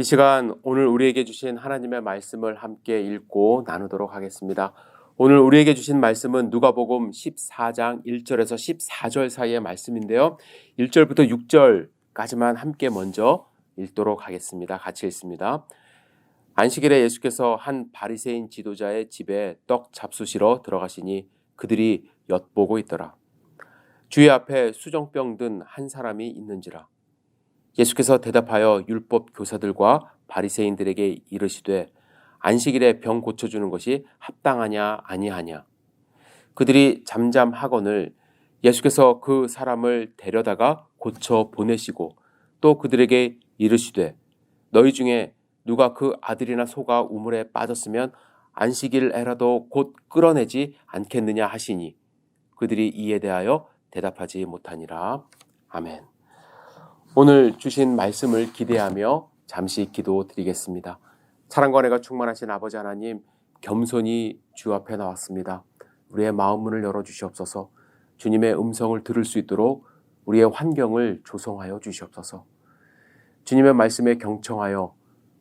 이 시간 오늘 우리에게 주신 하나님의 말씀을 함께 읽고 나누도록 하겠습니다. 오늘 우리에게 주신 말씀은 누가복음 14장 1절에서 14절 사이의 말씀인데요. 1절부터 6절까지만 함께 먼저 읽도록 하겠습니다. 같이 읽습니다. 안식일에 예수께서 한 바리새인 지도자의 집에 떡 잡수시러 들어가시니 그들이 엿보고 있더라. 주의 앞에 수정병 든 한 사람이 있는지라. 예수께서 대답하여 율법 교사들과 바리새인들에게 이르시되 안식일에 병 고쳐주는 것이 합당하냐 아니하냐. 그들이 잠잠하거늘 예수께서 그 사람을 데려다가 고쳐 보내시고 또 그들에게 이르시되 너희 중에 누가 그 아들이나 소가 우물에 빠졌으면 안식일에라도 곧 끌어내지 않겠느냐 하시니 그들이 이에 대하여 대답하지 못하니라. 아멘. 오늘 주신 말씀을 기대하며 잠시 기도드리겠습니다. 사랑과 은혜가 충만하신 아버지 하나님, 겸손히 주 앞에 나왔습니다. 우리의 마음 문을 열어주시옵소서. 주님의 음성을 들을 수 있도록 우리의 환경을 조성하여 주시옵소서. 주님의 말씀에 경청하여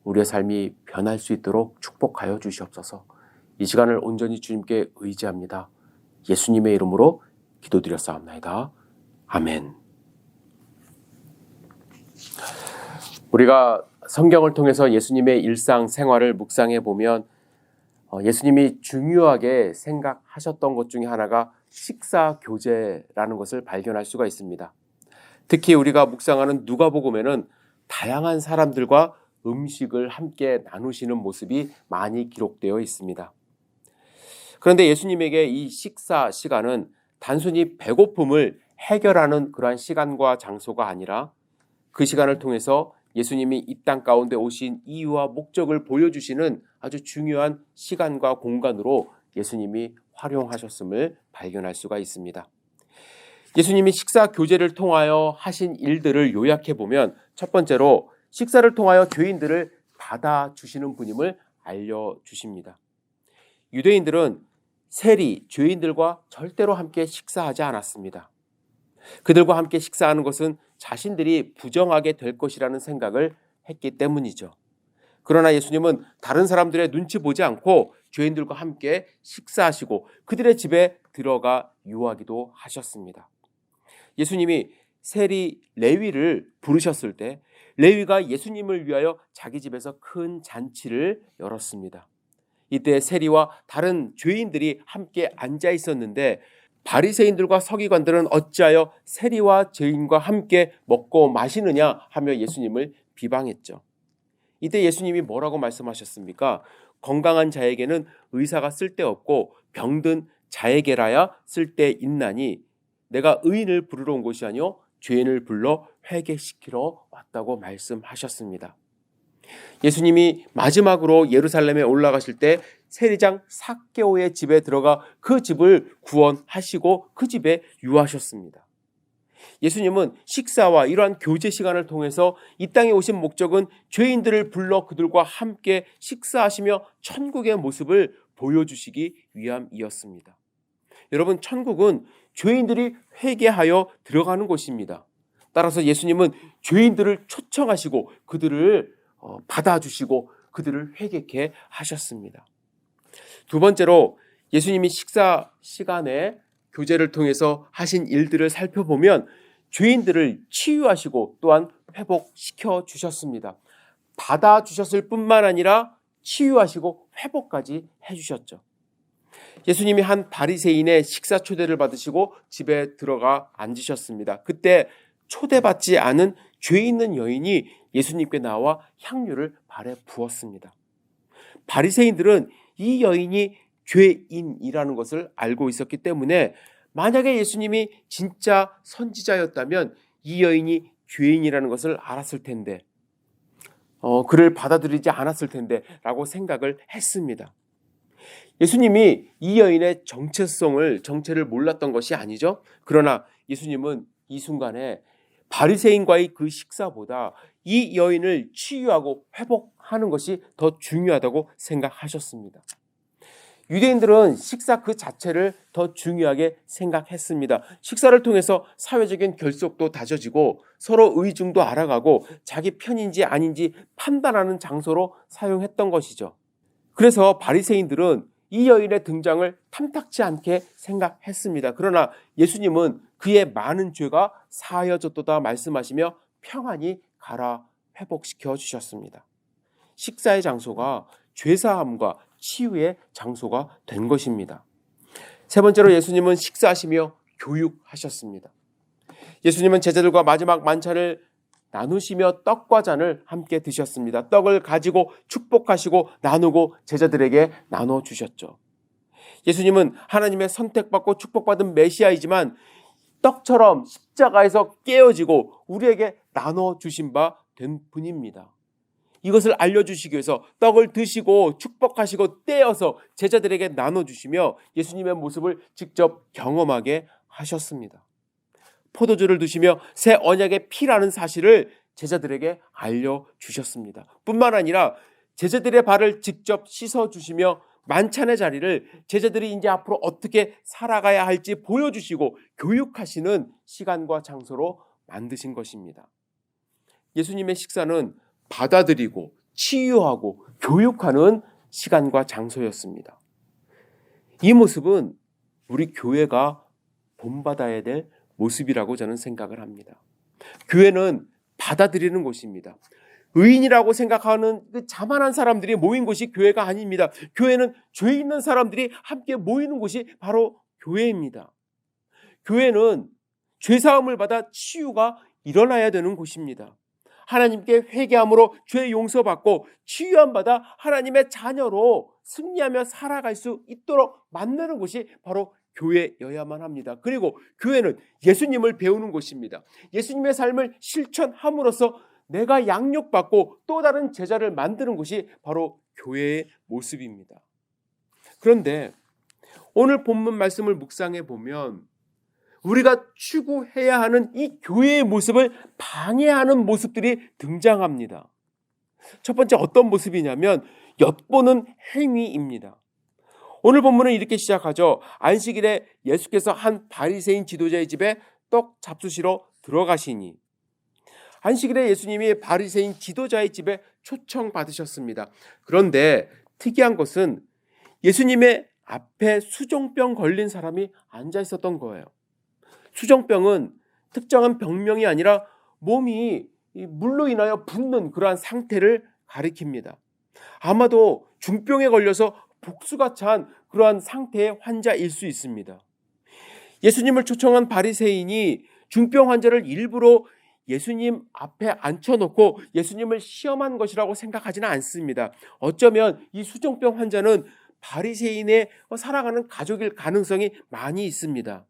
우리의 삶이 변할 수 있도록 축복하여 주시옵소서. 이 시간을 온전히 주님께 의지합니다. 예수님의 이름으로 기도드렸사옵나이다. 아멘. 우리가 성경을 통해서 예수님의 일상생활을 묵상해 보면 예수님이 중요하게 생각하셨던 것 중에 하나가 식사교제라는 것을 발견할 수가 있습니다. 특히 우리가 묵상하는 누가복음에는 다양한 사람들과 음식을 함께 나누시는 모습이 많이 기록되어 있습니다. 그런데 예수님에게 이 식사 시간은 단순히 배고픔을 해결하는 그러한 시간과 장소가 아니라 그 시간을 통해서 예수님이 이 땅 가운데 오신 이유와 목적을 보여주시는 아주 중요한 시간과 공간으로 예수님이 활용하셨음을 발견할 수가 있습니다. 예수님이 식사 교제를 통하여 하신 일들을 요약해 보면 첫 번째로 식사를 통하여 죄인들을 받아주시는 분임을 알려주십니다. 유대인들은 세리, 죄인들과 절대로 함께 식사하지 않았습니다. 그들과 함께 식사하는 것은 자신들이 부정하게 될 것이라는 생각을 했기 때문이죠. 그러나 예수님은 다른 사람들의 눈치 보지 않고 죄인들과 함께 식사하시고 그들의 집에 들어가 유하기도 하셨습니다. 예수님이 세리 레위를 부르셨을 때 레위가 예수님을 위하여 자기 집에서 큰 잔치를 열었습니다. 이때 세리와 다른 죄인들이 함께 앉아 있었는데 바리새인들과 서기관들은 어찌하여 세리와 죄인과 함께 먹고 마시느냐 하며 예수님을 비방했죠. 이때 예수님이 뭐라고 말씀하셨습니까? 건강한 자에게는 의사가 쓸데없고 병든 자에게라야 쓸데있나니 내가 의인을 부르러 온 것이 아니요 죄인을 불러 회개시키러 왔다고 말씀하셨습니다. 예수님이 마지막으로 예루살렘에 올라가실 때 세리장 삭개오의 집에 들어가 그 집을 구원하시고 그 집에 유하셨습니다. 예수님은 식사와 이러한 교제 시간을 통해서 이 땅에 오신 목적은 죄인들을 불러 그들과 함께 식사하시며 천국의 모습을 보여주시기 위함이었습니다. 여러분, 천국은 죄인들이 회개하여 들어가는 곳입니다. 따라서 예수님은 죄인들을 초청하시고 그들을 받아주시고 그들을 회개케 하셨습니다. 두 번째로 예수님이 식사 시간에 교제를 통해서 하신 일들을 살펴보면 죄인들을 치유하시고 또한 회복시켜 주셨습니다. 받아주셨을 뿐만 아니라 치유하시고 회복까지 해주셨죠. 예수님이 한 바리새인의 식사 초대를 받으시고 집에 들어가 앉으셨습니다. 그때 초대받지 않은 죄 있는 여인이 예수님께 나와 향유를 발에 부었습니다. 바리새인들은 이 여인이 죄인이라는 것을 알고 있었기 때문에 만약에 예수님이 진짜 선지자였다면 이 여인이 죄인이라는 것을 알았을 텐데 그를 받아들이지 않았을 텐데 라고 생각을 했습니다. 예수님이 이 여인의 정체를 몰랐던 것이 아니죠. 그러나 예수님은 이 순간에 바리새인과의 그 식사보다 이 여인을 치유하고 회복하는 것이 더 중요하다고 생각하셨습니다. 유대인들은 식사 그 자체를 더 중요하게 생각했습니다. 식사를 통해서 사회적인 결속도 다져지고 서로 의중도 알아가고 자기 편인지 아닌지 판단하는 장소로 사용했던 것이죠. 그래서 바리새인들은 이 여인의 등장을 탐탁지 않게 생각했습니다. 그러나 예수님은 그의 많은 죄가 사하여졌도다 말씀하시며 평안히 가라 회복시켜 주셨습니다. 식사의 장소가 죄사함과 치유의 장소가 된 것입니다. 세 번째로 예수님은 식사하시며 교육하셨습니다. 예수님은 제자들과 마지막 만찬을 나누시며 떡과 잔을 함께 드셨습니다. 떡을 가지고 축복하시고 나누고 제자들에게 나눠주셨죠. 예수님은 하나님의 선택받고 축복받은 메시아이지만 떡처럼 십자가에서 깨어지고 우리에게 나눠주신 바 된 분입니다. 이것을 알려주시기 위해서 떡을 드시고 축복하시고 떼어서 제자들에게 나눠주시며 예수님의 모습을 직접 경험하게 하셨습니다. 포도주를 드시며 새 언약의 피라는 사실을 제자들에게 알려주셨습니다. 뿐만 아니라 제자들의 발을 직접 씻어주시며 만찬의 자리를 제자들이 이제 앞으로 어떻게 살아가야 할지 보여주시고 교육하시는 시간과 장소로 만드신 것입니다. 예수님의 식사는 받아들이고 치유하고 교육하는 시간과 장소였습니다. 이 모습은 우리 교회가 본받아야 될 모습이라고 저는 생각을 합니다. 교회는 받아들이는 곳입니다. 의인이라고 생각하는 그 자만한 사람들이 모인 곳이 교회가 아닙니다. 교회는 죄 있는 사람들이 함께 모이는 곳이 바로 교회입니다. 교회는 죄사함을 받아 치유가 일어나야 되는 곳입니다. 하나님께 회개함으로 죄 용서받고 치유함 받아 하나님의 자녀로 승리하며 살아갈 수 있도록 만드는 곳이 바로 교회여야만 합니다. 그리고 교회는 예수님을 배우는 곳입니다. 예수님의 삶을 실천함으로써 내가 양육받고 또 다른 제자를 만드는 곳이 바로 교회의 모습입니다. 그런데 오늘 본문 말씀을 묵상해 보면 우리가 추구해야 하는 이 교회의 모습을 방해하는 모습들이 등장합니다. 첫 번째 어떤 모습이냐면 엿보는 행위입니다. 오늘 본문은 이렇게 시작하죠. 안식일에 예수께서 한 바리새인 지도자의 집에 떡 잡수시러 들어가시니. 안식일에 예수님이 바리새인 지도자의 집에 초청받으셨습니다. 그런데 특이한 것은 예수님의 앞에 수종병 걸린 사람이 앉아 있었던 거예요. 수종병은 특정한 병명이 아니라 몸이 물로 인하여 붓는 그러한 상태를 가리킵니다. 아마도 중병에 걸려서 복수가 찬 그러한 상태의 환자일 수 있습니다. 예수님을 초청한 바리새인이 중병 환자를 일부러 예수님 앞에 앉혀놓고 예수님을 시험한 것이라고 생각하지는 않습니다. 어쩌면 이 수종병 환자는 바리새인의 살아가는 가족일 가능성이 많이 있습니다.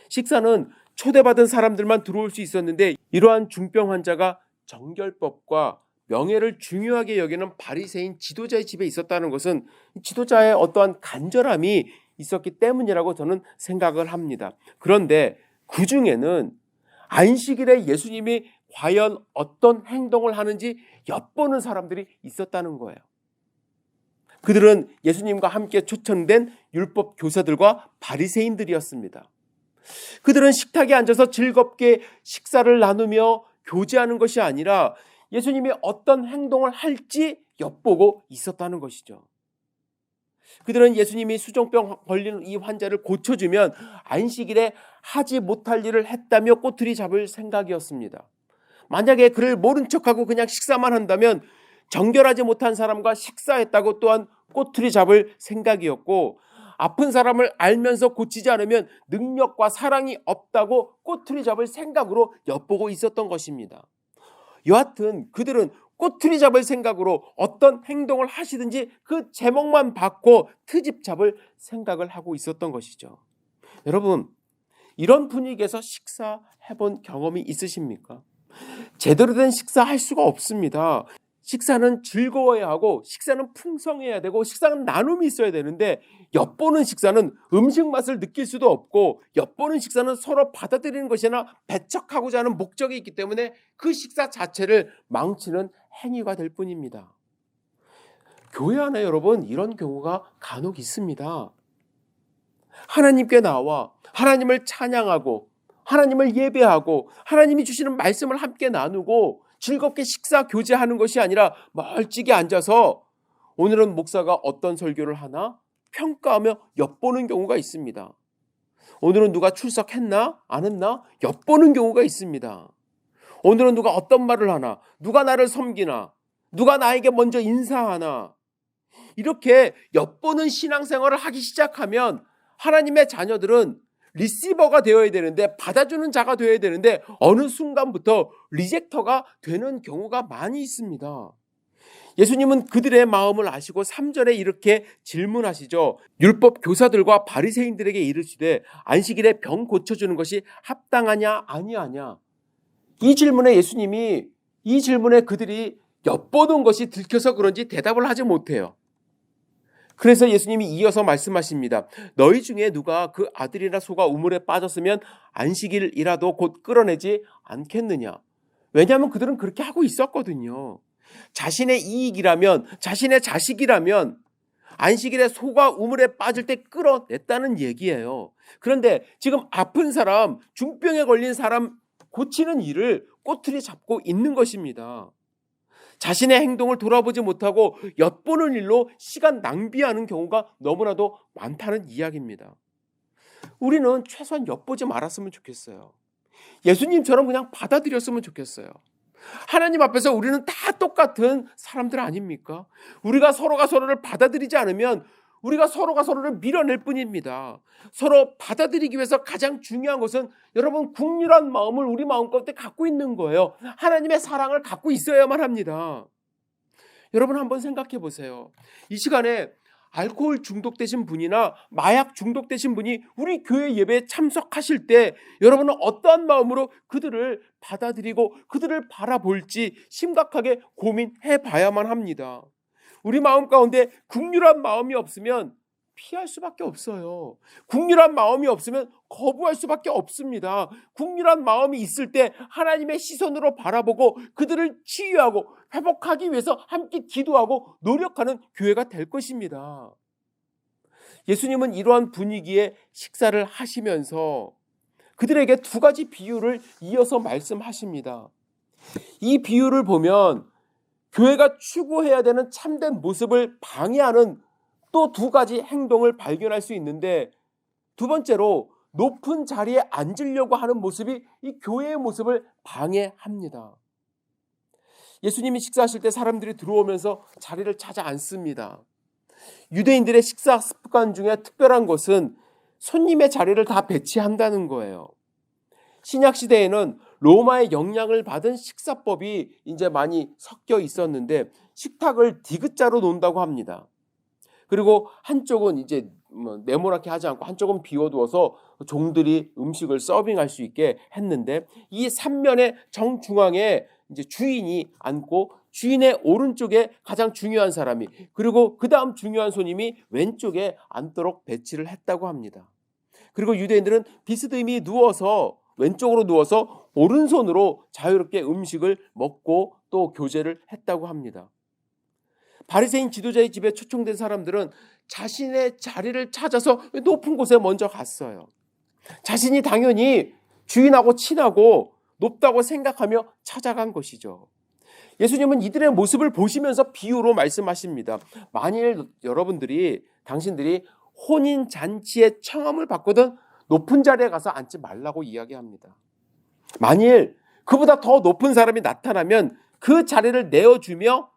식사는 초대받은 사람들만 들어올 수 있었는데 이러한 중병 환자가 정결법과 명예를 중요하게 여기는 바리새인 지도자의 집에 있었다는 것은 지도자의 어떠한 간절함이 있었기 때문이라고 저는 생각을 합니다. 그런데 그 중에는 안식일에 예수님이 과연 어떤 행동을 하는지 엿보는 사람들이 있었다는 거예요. 그들은 예수님과 함께 초청된 율법 교사들과 바리새인들이었습니다. 그들은 식탁에 앉아서 즐겁게 식사를 나누며 교제하는 것이 아니라 예수님이 어떤 행동을 할지 엿보고 있었다는 것이죠. 그들은 예수님이 수종병 걸리는 이 환자를 고쳐주면 안식일에 하지 못할 일을 했다며 꼬투리 잡을 생각이었습니다. 만약에 그를 모른 척하고 그냥 식사만 한다면 정결하지 못한 사람과 식사했다고 또한 꼬투리 잡을 생각이었고, 아픈 사람을 알면서 고치지 않으면 능력과 사랑이 없다고 꼬투리 잡을 생각으로 엿보고 있었던 것입니다. 여하튼 그들은 꼬투리 잡을 생각으로 어떤 행동을 하시든지 그 제목만 받고 트집 잡을 생각을 하고 있었던 것이죠. 여러분, 이런 분위기에서 식사해본 경험이 있으십니까? 제대로 된 식사할 수가 없습니다. 식사는 즐거워야 하고 식사는 풍성해야 되고 식사는 나눔이 있어야 되는데 엿보는 식사는 음식 맛을 느낄 수도 없고 엿보는 식사는 서로 받아들이는 것이나 배척하고자 하는 목적이 있기 때문에 그 식사 자체를 망치는 행위가 될 뿐입니다. 교회 안에 여러분 이런 경우가 간혹 있습니다. 하나님께 나와 하나님을 찬양하고 하나님을 예배하고 하나님이 주시는 말씀을 함께 나누고 즐겁게 식사 교제하는 것이 아니라 멀찍이 앉아서 오늘은 목사가 어떤 설교를 하나 평가하며 엿보는 경우가 있습니다. 오늘은 누가 출석했나 안 했나 엿보는 경우가 있습니다. 오늘은 누가 어떤 말을 하나, 누가 나를 섬기나, 누가 나에게 먼저 인사하나, 이렇게 엿보는 신앙생활을 하기 시작하면 하나님의 자녀들은 리시버가 되어야 되는데, 받아주는 자가 되어야 되는데 어느 순간부터 리젝터가 되는 경우가 많이 있습니다. 예수님은 그들의 마음을 아시고 3절에 이렇게 질문하시죠. 율법 교사들과 바리새인들에게 이르시되 안식일에 병 고쳐주는 것이 합당하냐 아니하냐. 이 질문에 그들이 엿보는 것이 들켜서 그런지 대답을 하지 못해요. 그래서 예수님이 이어서 말씀하십니다. 너희 중에 누가 그 아들이나 소가 우물에 빠졌으면 안식일이라도 곧 끌어내지 않겠느냐. 왜냐하면 그들은 그렇게 하고 있었거든요. 자신의 이익이라면, 자신의 자식이라면 안식일에 소가 우물에 빠질 때 끌어냈다는 얘기예요. 그런데 지금 아픈 사람, 중병에 걸린 사람 고치는 일을 꼬투리 잡고 있는 것입니다. 자신의 행동을 돌아보지 못하고 엿보는 일로 시간 낭비하는 경우가 너무나도 많다는 이야기입니다. 우리는 최소한 엿보지 말았으면 좋겠어요. 예수님처럼 그냥 받아들였으면 좋겠어요. 하나님 앞에서 우리는 다 똑같은 사람들 아닙니까? 우리가 서로가 서로를 받아들이지 않으면 우리가 서로가 서로를 밀어낼 뿐입니다. 서로 받아들이기 위해서 가장 중요한 것은 여러분 국률한 마음을 우리 마음 가운데 갖고 있는 거예요. 하나님의 사랑을 갖고 있어야만 합니다. 여러분 한번 생각해 보세요. 이 시간에 알코올 중독되신 분이나 마약 중독되신 분이 우리 교회 예배에 참석하실 때 여러분은 어떠한 마음으로 그들을 받아들이고 그들을 바라볼지 심각하게 고민해 봐야만 합니다. 우리 마음 가운데 긍휼한 마음이 없으면 피할 수밖에 없어요. 긍휼한 마음이 없으면 거부할 수밖에 없습니다. 긍휼한 마음이 있을 때 하나님의 시선으로 바라보고 그들을 치유하고 회복하기 위해서 함께 기도하고 노력하는 교회가 될 것입니다. 예수님은 이러한 분위기에 식사를 하시면서 그들에게 두 가지 비유를 이어서 말씀하십니다. 이 비유를 보면 교회가 추구해야 되는 참된 모습을 방해하는 또 두 가지 행동을 발견할 수 있는데, 두 번째로 높은 자리에 앉으려고 하는 모습이 이 교회의 모습을 방해합니다. 예수님이 식사하실 때 사람들이 들어오면서 자리를 찾아 앉습니다. 유대인들의 식사 습관 중에 특별한 것은 손님의 자리를 다 배치한다는 거예요. 신약 시대에는 로마의 영향을 받은 식사법이 이제 많이 섞여 있었는데 식탁을 디귿자로 놓는다고 합니다. 그리고 한쪽은 이제 네모나게 하지 않고 한쪽은 비워두어서 종들이 음식을 서빙할 수 있게 했는데, 이 3면의 정중앙에 이제 주인이 앉고 주인의 오른쪽에 가장 중요한 사람이, 그리고 그 다음 중요한 손님이 왼쪽에 앉도록 배치를 했다고 합니다. 그리고 유대인들은 비스듬히 누워서 왼쪽으로 누워서 오른손으로 자유롭게 음식을 먹고 또 교제를 했다고 합니다. 바리새인 지도자의 집에 초청된 사람들은 자신의 자리를 찾아서 높은 곳에 먼저 갔어요. 자신이 당연히 주인하고 친하고 높다고 생각하며 찾아간 것이죠. 예수님은 이들의 모습을 보시면서 비유로 말씀하십니다. 만일 당신들이 혼인 잔치에 청함을 받거든 높은 자리에 가서 앉지 말라고 이야기합니다. 만일 그보다 더 높은 사람이 나타나면 그 자리를 내어주며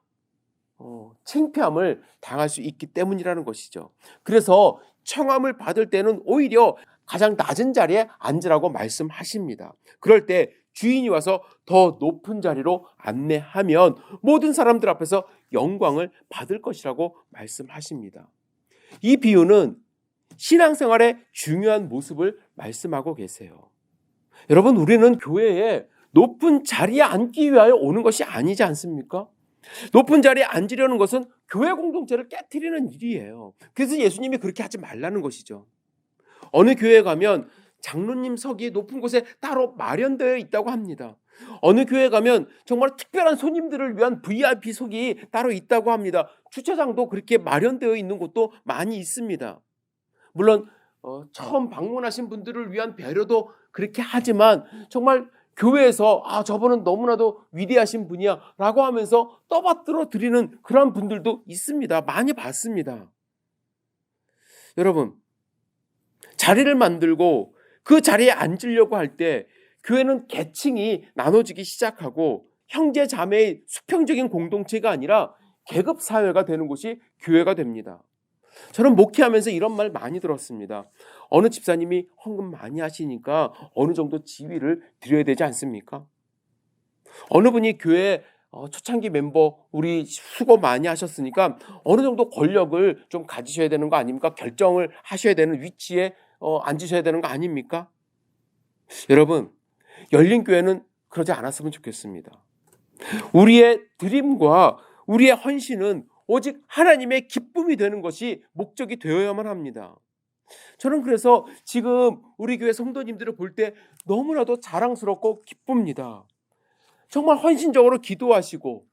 창피함을 당할 수 있기 때문이라는 것이죠. 그래서 청함을 받을 때는 오히려 가장 낮은 자리에 앉으라고 말씀하십니다. 그럴 때 주인이 와서 더 높은 자리로 안내하면 모든 사람들 앞에서 영광을 받을 것이라고 말씀하십니다. 이 비유는 신앙생활의 중요한 모습을 말씀하고 계세요. 여러분, 우리는 교회에 높은 자리에 앉기 위하여 오는 것이 아니지 않습니까? 높은 자리에 앉으려는 것은 교회 공동체를 깨트리는 일이에요. 그래서 예수님이 그렇게 하지 말라는 것이죠. 어느 교회에 가면 장로님 석이 높은 곳에 따로 마련되어 있다고 합니다. 어느 교회 가면 정말 특별한 손님들을 위한 VIP석이 따로 있다고 합니다. 주차장도 그렇게 마련되어 있는 곳도 많이 있습니다. 물론 처음 방문하신 분들을 위한 배려도 그렇게 하지만 정말 교회에서 저분은 너무나도 위대하신 분이야 라고 하면서 떠받들어 드리는 그런 분들도 있습니다. 많이 봤습니다. 여러분, 자리를 만들고 그 자리에 앉으려고 할 때 교회는 계층이 나눠지기 시작하고 형제 자매의 수평적인 공동체가 아니라 계급 사회가 되는 곳이 교회가 됩니다. 저는 목회하면서 이런 말 많이 들었습니다. 어느 집사님이 헌금 많이 하시니까 어느 정도 지위를 드려야 되지 않습니까? 어느 분이 교회 초창기 멤버 우리 수고 많이 하셨으니까 어느 정도 권력을 좀 가지셔야 되는 거 아닙니까? 결정을 하셔야 되는 위치에 앉으셔야 되는 거 아닙니까? 여러분, 열린 교회는 그러지 않았으면 좋겠습니다. 우리의 드림과 우리의 헌신은 오직 하나님의 기쁨이 되는 것이 목적이 되어야만 합니다. 저는 그래서 지금 우리 교회 성도님들을 볼 때 너무나도 자랑스럽고 기쁩니다. 정말 헌신적으로 기도하시고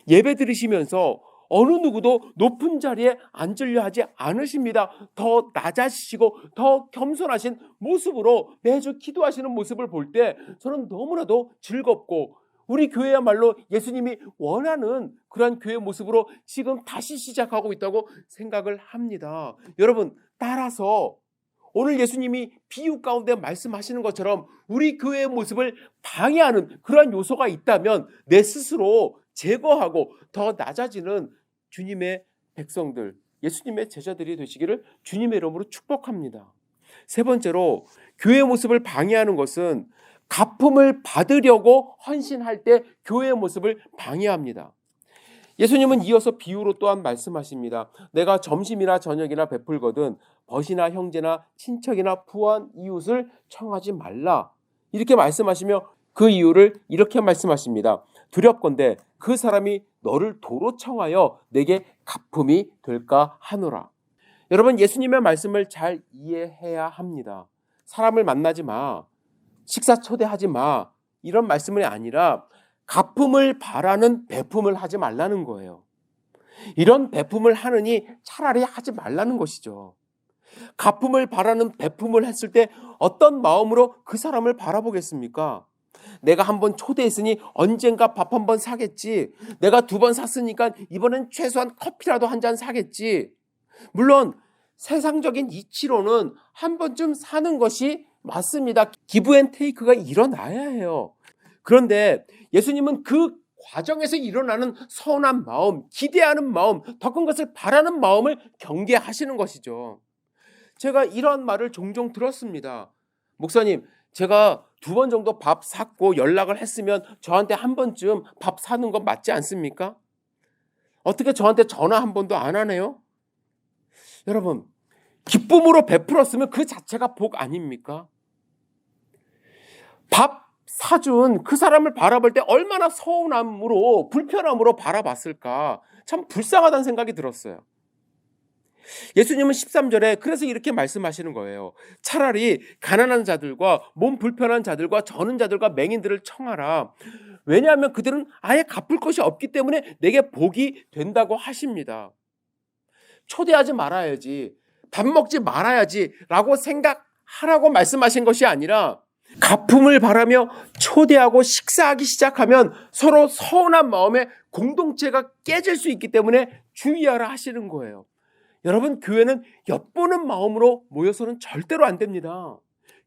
예배 드리시면서 어느 누구도 높은 자리에 앉으려 하지 않으십니다. 더 낮아지시고 더 겸손하신 모습으로 매주 기도하시는 모습을 볼 때 저는 너무나도 즐겁고 우리 교회야말로 예수님이 원하는 그런 교회 모습으로 지금 다시 시작하고 있다고 생각을 합니다. 여러분, 따라서 오늘 예수님이 비유 가운데 말씀하시는 것처럼 우리 교회의 모습을 방해하는 그러한 요소가 있다면 내 스스로 제거하고 더 낮아지는 주님의 백성들, 예수님의 제자들이 되시기를 주님의 이름으로 축복합니다. 세 번째로 교회의 모습을 방해하는 것은 갚음을 받으려고 헌신할 때 교회의 모습을 방해합니다. 예수님은 이어서 비유로 또한 말씀하십니다. 내가 점심이나 저녁이나 베풀거든 벗이나 형제나 친척이나 부한 이웃을 청하지 말라. 이렇게 말씀하시며 그 이유를 이렇게 말씀하십니다. 두렵건대 그 사람이 너를 도로 청하여 내게 갚음이 될까 하노라. 여러분, 예수님의 말씀을 잘 이해해야 합니다. 사람을 만나지 마, 식사 초대하지 마, 이런 말씀이 아니라 갚음을 바라는 베품을 하지 말라는 거예요. 이런 베품을 하느니 차라리 하지 말라는 것이죠. 갚음을 바라는 베품을 했을 때 어떤 마음으로 그 사람을 바라보겠습니까? 내가 한번 초대했으니 언젠가 밥 한번 사겠지. 내가 2번 샀으니까 이번엔 최소한 커피라도 한 잔 사겠지. 물론 세상적인 이치로는 한 번쯤 사는 것이 맞습니다. 기브 앤 테이크가 일어나야 해요. 그런데 예수님은 그 과정에서 일어나는 서운한 마음, 기대하는 마음, 더 큰 것을 바라는 마음을 경계하시는 것이죠. 제가 이런 말을 종종 들었습니다. 목사님, 제가 2번 정도 밥 샀고 연락을 했으면 저한테 한 번쯤 밥 사는 건 맞지 않습니까? 어떻게 저한테 전화 한 번도 안 하네요? 여러분, 기쁨으로 베풀었으면 그 자체가 복 아닙니까? 밥 사준 그 사람을 바라볼 때 얼마나 서운함으로 불편함으로 바라봤을까. 참 불쌍하다는 생각이 들었어요. 예수님은 13절에 그래서 이렇게 말씀하시는 거예요. 차라리 가난한 자들과 몸 불편한 자들과 저는 자들과 맹인들을 청하라. 왜냐하면 그들은 아예 갚을 것이 없기 때문에 내게 복이 된다고 하십니다. 초대하지 말아야지, 밥 먹지 말아야지 라고 생각하라고 말씀하신 것이 아니라 갚음을 바라며 초대하고 식사하기 시작하면 서로 서운한 마음에 공동체가 깨질 수 있기 때문에 주의하라 하시는 거예요. 여러분, 교회는 엿보는 마음으로 모여서는 절대로 안 됩니다.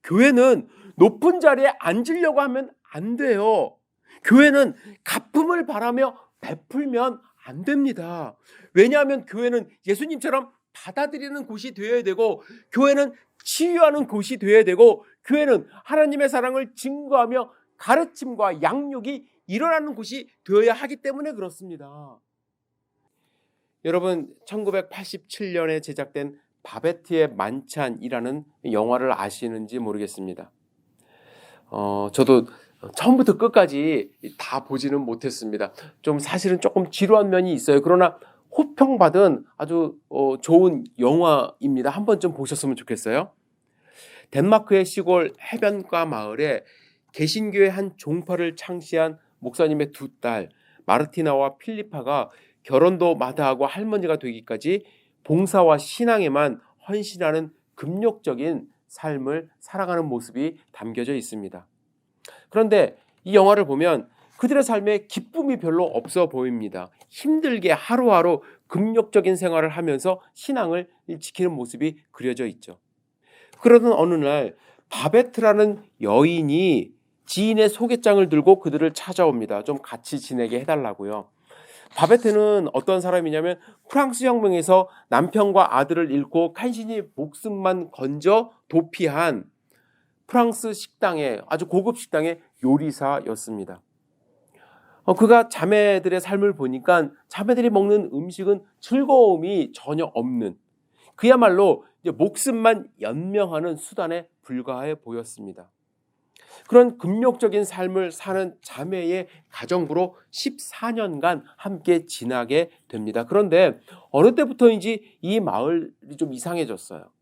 교회는 높은 자리에 앉으려고 하면 안 돼요. 교회는 갚음을 바라며 베풀면 안 됩니다. 왜냐하면 교회는 예수님처럼 받아들이는 곳이 되어야 되고, 교회는 치유하는 곳이 되어야 되고, 교회는 하나님의 사랑을 증거하며 가르침과 양육이 일어나는 곳이 되어야 하기 때문에 그렇습니다. 여러분, 1987년에 제작된 바베트의 만찬이라는 영화를 아시는지 모르겠습니다. 저도 처음부터 끝까지 다 보지는 못했습니다. 좀 사실은 조금 지루한 면이 있어요. 그러나 호평받은 아주 좋은 영화입니다. 한 번쯤 보셨으면 좋겠어요. 덴마크의 시골 해변가 마을에 개신교의 한 종파를 창시한 목사님의 두 딸 마르티나와 필리파가 결혼도 마다하고 할머니가 되기까지 봉사와 신앙에만 헌신하는 금욕적인 삶을 살아가는 모습이 담겨져 있습니다. 그런데 이 영화를 보면 그들의 삶에 기쁨이 별로 없어 보입니다. 힘들게 하루하루 금욕적인 생활을 하면서 신앙을 지키는 모습이 그려져 있죠. 그러던 어느 날 바베트라는 여인이 지인의 소개장을 들고 그들을 찾아옵니다. 좀 같이 지내게 해달라고요. 바베트는 어떤 사람이냐면 프랑스 혁명에서 남편과 아들을 잃고 간신히 목숨만 건져 도피한 프랑스 식당의 아주 고급 식당의 요리사였습니다. 그가 자매들의 삶을 보니까 자매들이 먹는 음식은 즐거움이 전혀 없는, 그야말로 이제 목숨만 연명하는 수단에 불과해 보였습니다. 그런 금욕적인 삶을 사는 자매의 가정부로 14년간 함께 지나게 됩니다. 그런데 어느 때부터인지 이 마을이 좀 이상해졌어요.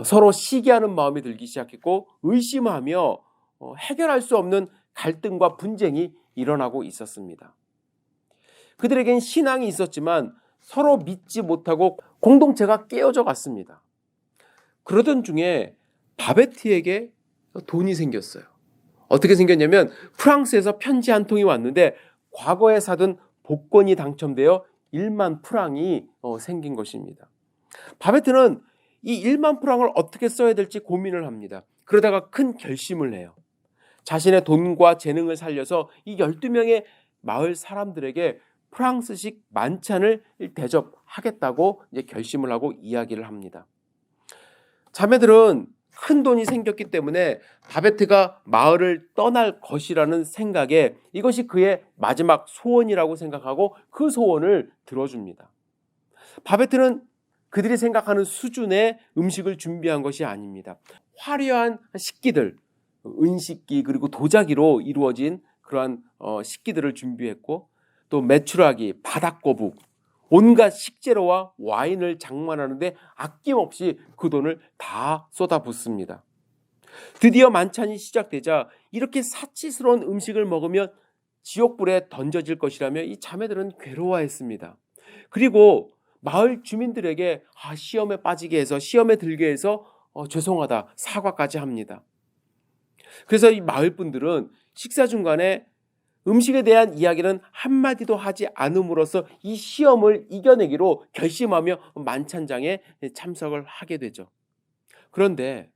서로 시기하는 마음이 들기 시작했고 의심하며 해결할 수 없는 갈등과 분쟁이 일어나고 있었습니다. 그들에겐 신앙이 있었지만 서로 믿지 못하고 공동체가 깨어져 갔습니다. 그러던 중에 바베트에게 돈이 생겼어요. 어떻게 생겼냐면 프랑스에서 편지 한 통이 왔는데 과거에 사둔 복권이 당첨되어 1만 프랑이 생긴 것입니다. 바베트는 이 1만 프랑을 어떻게 써야 될지 고민을 합니다. 그러다가 큰 결심을 해요. 자신의 돈과 재능을 살려서 이 12명의 마을 사람들에게 프랑스식 만찬을 대접하겠다고 이제 결심을 하고 이야기를 합니다. 자매들은 큰 돈이 생겼기 때문에 바베트가 마을을 떠날 것이라는 생각에 이것이 그의 마지막 소원이라고 생각하고 그 소원을 들어줍니다. 바베트는 그들이 생각하는 수준의 음식을 준비한 것이 아닙니다. 화려한 식기들, 은식기 그리고 도자기로 이루어진 그러한 식기들을 준비했고 또 메추라기, 바닥거북, 온갖 식재료와 와인을 장만하는데 아낌없이 그 돈을 다 쏟아붓습니다. 드디어 만찬이 시작되자 이렇게 사치스러운 음식을 먹으면 지옥불에 던져질 것이라며 이 자매들은 괴로워했습니다. 그리고 마을 주민들에게 시험에 빠지게 해서 시험에 들게 해서 죄송하다 사과까지 합니다. 그래서 이 마을 분들은 식사 중간에 음식에 대한 이야기는 한마디도 하지 않음으로써 이 시험을 이겨내기로 결심하며 만찬장에 참석을 하게 되죠. 그런데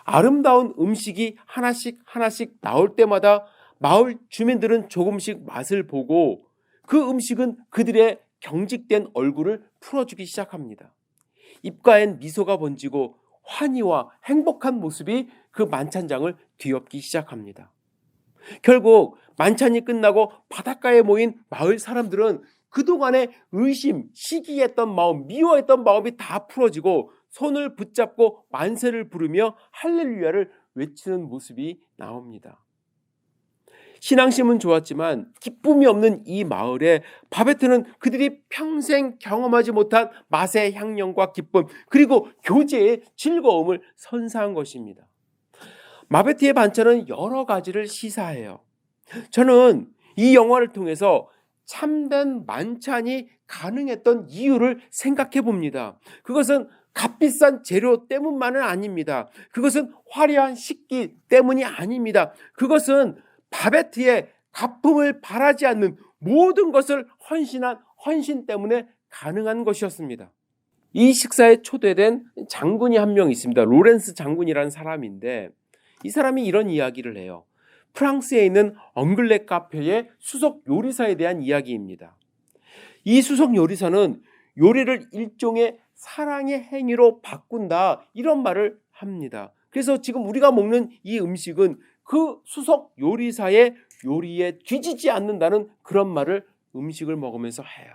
아름다운 음식이 하나씩 나올 때마다 마을 주민들은 조금씩 맛을 보고 그 음식은 그들의 경직된 얼굴을 풀어주기 시작합니다. 입가엔 미소가 번지고 환희와 행복한 모습이 그 만찬장을 뒤엎기 시작합니다. 결국 만찬이 끝나고 바닷가에 모인 마을 사람들은 그동안의 의심, 시기했던 마음, 미워했던 마음이 다 풀어지고 손을 붙잡고 만세를 부르며 할렐루야를 외치는 모습이 나옵니다. 신앙심은 좋았지만 기쁨이 없는 이 마을에 바베트는 그들이 평생 경험하지 못한 맛의 향연과 기쁨 그리고 교제의 즐거움을 선사한 것입니다. 바베트의 반찬은 여러 가지를 시사해요. 저는 이 영화를 통해서 참된 만찬이 가능했던 이유를 생각해 봅니다. 그것은 값비싼 재료 때문만은 아닙니다. 그것은 화려한 식기 때문이 아닙니다. 그것은 바베트의 가품을 바라지 않는 모든 것을 헌신한 헌신 때문에 가능한 것이었습니다. 이 식사에 초대된 장군이 한 명 있습니다. 로렌스 장군이라는 사람인데 이 사람이 이런 이야기를 해요. 프랑스에 있는 엉글레 카페의 수석 요리사에 대한 이야기입니다. 이 수석 요리사는 요리를 일종의 사랑의 행위로 바꾼다 이런 말을 합니다. 그래서 지금 우리가 먹는 이 음식은 그 수석 요리사의 요리에 뒤지지 않는다는 그런 말을 음식을 먹으면서 해요.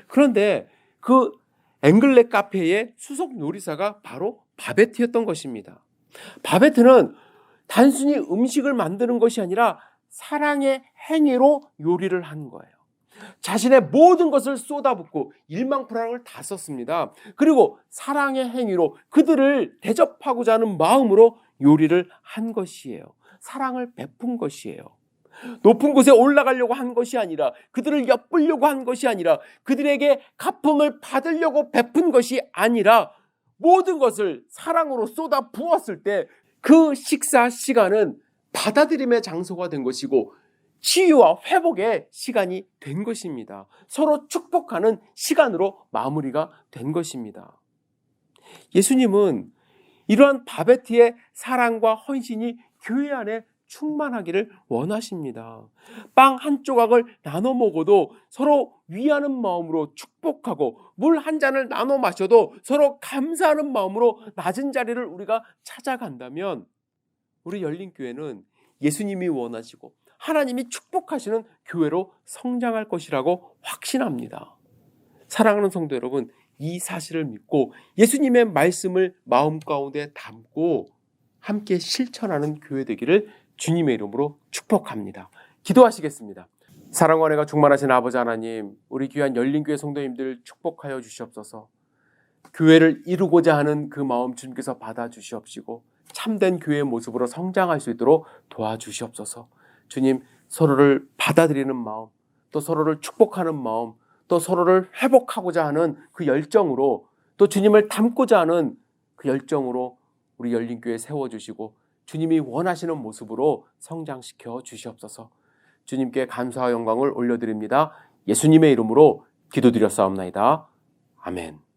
그런데 그 앵글레 카페의 수석 요리사가 바로 바베트였던 것입니다. 바베트는 단순히 음식을 만드는 것이 아니라 사랑의 행위로 요리를 한 거예요. 자신의 모든 것을 쏟아붓고 일망프랑을 다 썼습니다. 그리고 사랑의 행위로 그들을 대접하고자 하는 마음으로 요리를 한 것이에요. 사랑을 베푼 것이에요. 높은 곳에 올라가려고 한 것이 아니라, 그들을 엿보려고 한 것이 아니라, 그들에게 갚음을 받으려고 베푼 것이 아니라, 모든 것을 사랑으로 쏟아 부었을 때 그 식사 시간은 받아들임의 장소가 된 것이고 치유와 회복의 시간이 된 것입니다. 서로 축복하는 시간으로 마무리가 된 것입니다. 예수님은 이러한 바베티의 사랑과 헌신이 교회 안에 충만하기를 원하십니다. 빵 한 조각을 나눠 먹어도 서로 위하는 마음으로 축복하고, 물 한 잔을 나눠 마셔도 서로 감사하는 마음으로 낮은 자리를 우리가 찾아간다면 우리 열린교회는 예수님이 원하시고 하나님이 축복하시는 교회로 성장할 것이라고 확신합니다. 사랑하는 성도 여러분, 이 사실을 믿고 예수님의 말씀을 마음 가운데 담고 함께 실천하는 교회 되기를 주님의 이름으로 축복합니다. 기도하시겠습니다. 사랑과 은혜가 충만하신 아버지 하나님, 우리 귀한 열린교회 성도님들 축복하여 주시옵소서. 교회를 이루고자 하는 그 마음 주님께서 받아주시옵시고 참된 교회의 모습으로 성장할 수 있도록 도와주시옵소서. 주님, 서로를 받아들이는 마음, 또 서로를 축복하는 마음, 또 서로를 회복하고자 하는 그 열정으로, 또 주님을 닮고자 하는 그 열정으로 우리 열린교회 세워주시고 주님이 원하시는 모습으로 성장시켜 주시옵소서. 주님께 감사와 영광을 올려드립니다. 예수님의 이름으로 기도드렸사옵나이다. 아멘.